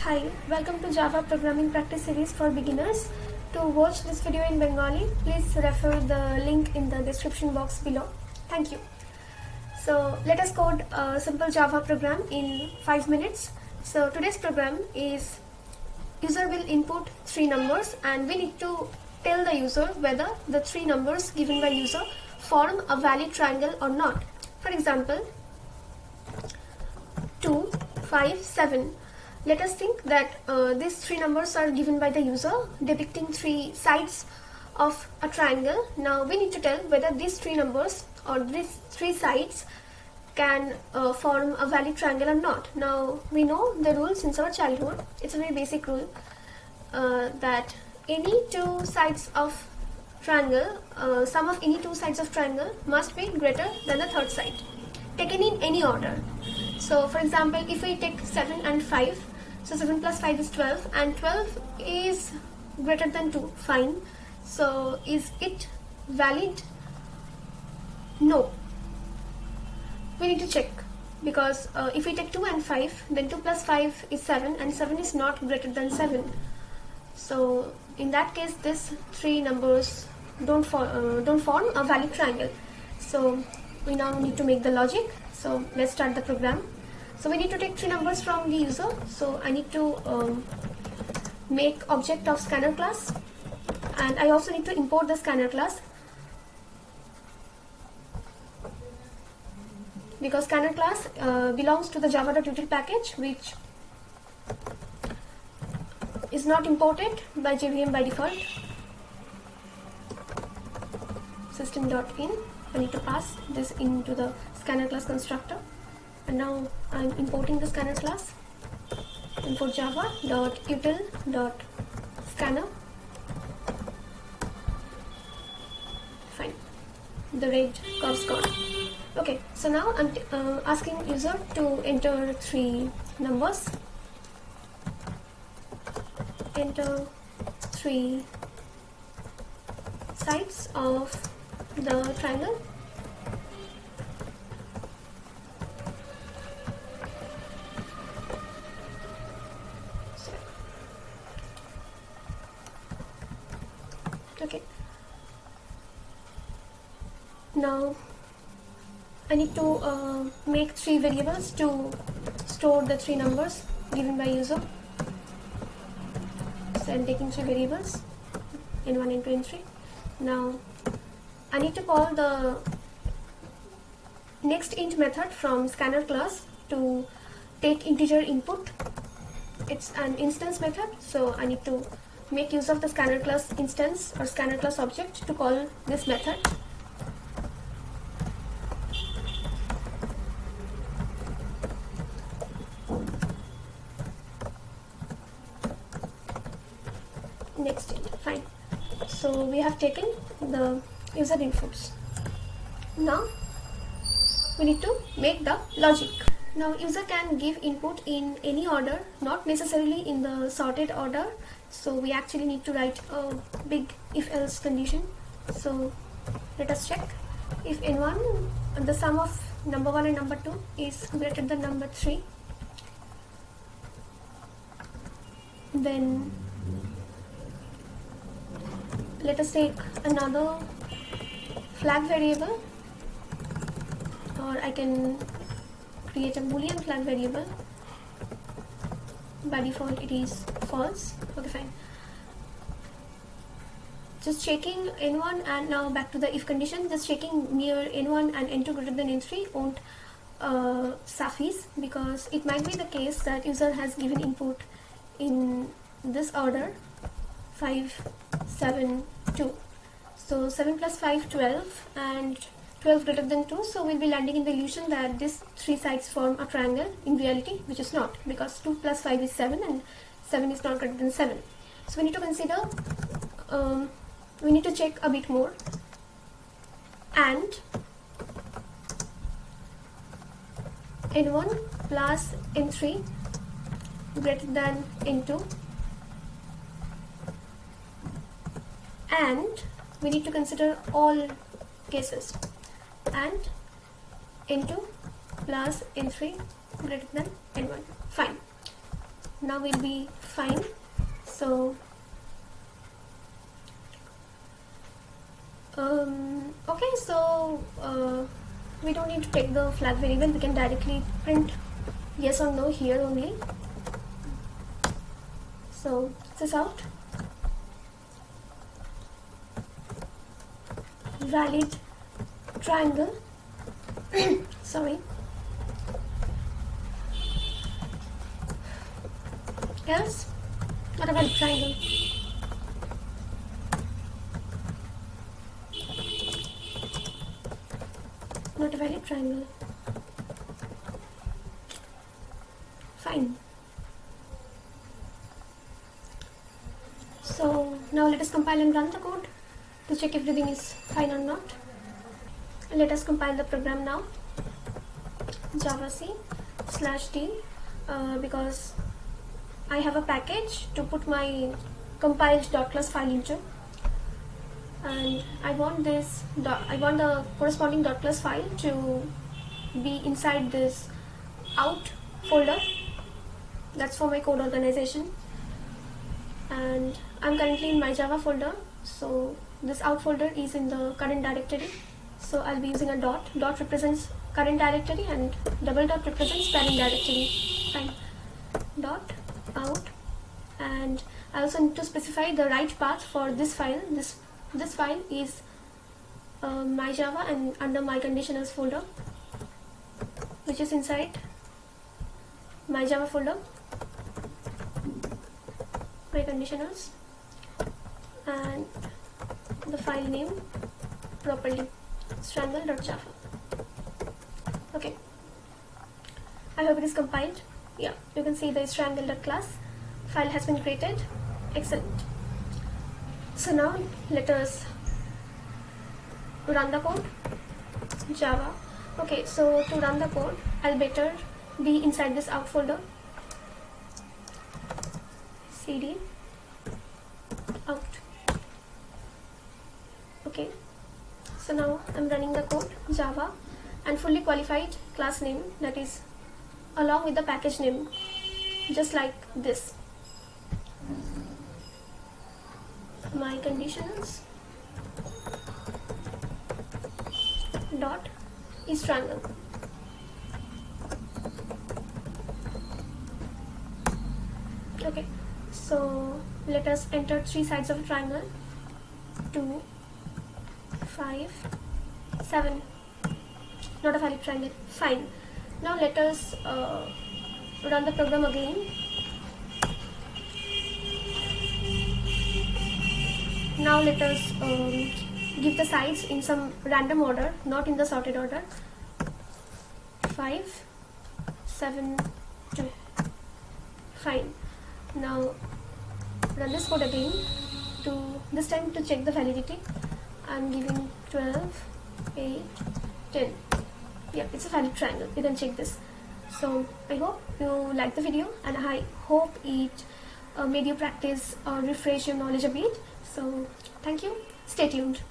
Hi, welcome to Java Programming Practice Series for Beginners. To watch this video in Bengali, please refer the link in the description box below. Thank you. So let us code a simple Java program in 5 minutes. So today's program is user will input 3 numbers and we need to tell the user whether the 3 numbers given by user form a valid triangle or not. For example, 2, 5, 7. Let us think that these 3 numbers are given by the user depicting 3 sides of a triangle. Now we need to tell whether these 3 numbers or these 3 sides can form a valid triangle or not. Now we know the rule since our childhood. It's a very basic rule that any 2 sides of triangle, sum of any 2 sides of triangle must be greater than the third side, taken in any order. So for example, if we take 7 and 5, so 7 plus 5 is 12 and 12 is greater than 2, fine. So is it valid? No. We need to check because if we take 2 and 5, then 2 plus 5 is 7 and 7 is not greater than 7. So in that case, these 3 numbers don't form a valid triangle. So we now need to make the logic. So let's start the program. So we need to take 3 numbers from the user. So I need to make object of scanner class, and I also need to import the scanner class because scanner class belongs to the java.util package, which is not imported by JVM by default. System.in. I need to pass this into the scanner class constructor, and now I'm importing the scanner class. Import java.util.scanner. Fine. The red curve's gone. Okay, so now I'm asking user to enter 3 numbers. Enter 3 sides of the triangle. Okay. Now I need to make 3 variables to store the 3 numbers given by user. So I'm taking 3 variables, n1, n2, n3. Now I need to call the next int method from scanner class to take integer input. It's an instance method, so I need to make use of the scanner class instance or scanner class object to call this method. Next int, fine. So we have taken the user inputs. Now we need to make the logic. Now user can give input in any order, not necessarily in the sorted order. So we actually need to write a big if else condition. So let us check. If n1, the sum of number 1 and number 2 is greater than number 3, then let us take another flag variable, or I can create a boolean flag variable. By default it is false. Okay, fine. Just checking n1, and now back to the if condition, just checking near n1 and n2 greater than n3 won't suffice, because it might be the case that user has given input in this order 5, 7, 2. So 7 plus 5, 12, and 12 greater than 2, so we'll be landing in the illusion that these 3 sides form a triangle, in reality which is not, because 2 plus 5 is 7 and 7 is not greater than 7. So we need to consider, we need to check a bit more, and n1 plus n3 greater than n2, and we need to consider all cases, and n2 plus n3 greater than n1. Fine. now we'll be fine. So okay, so we don't need to take the flag variable, we can directly print yes or no here only. So this out, valid triangle sorry, else not a valid triangle. Not a valid triangle. Fine. So now let us compile and run the code to check if everything is fine or not. Let us compile the program now. javac/d because I have a package to put my compiled .class file into, and I want the corresponding .class file to be inside this out folder. That's for my code organization, and I'm currently in my Java folder, so this out folder is in the current directory. So I'll be using a dot. Dot represents current directory and double dot represents parent directory. Fine. Dot out, and I also need to specify the right path for this file. This file is my Java and under my conditionals folder, which is inside my Java folder, my conditionals, and the file name properly, strangle.java. Okay, I hope it is compiled. Yeah, you can see the strangle.class file has been created. Excellent. So now let us run the code. Java. Okay, so to run the code, I'll better be inside this out folder. cd out. Okay, so now I'm running the code Java and fully qualified class name, that is along with the package name, just like this. My conditions dot is triangle. Okay, so let us enter 3 sides of a triangle. 2, 5, 7. Not a valid triangle. Fine. Now let us run the program again. Now let us give the sides in some random order, not in the sorted order. 5, 7, 2. Fine. Now run this code again, this time to check the validity. I'm giving 12, 8, 10. Yeah, it's a valid triangle. You can check this. So I hope you like the video, and I hope it made you practice or refresh your knowledge a bit. So thank you. Stay tuned.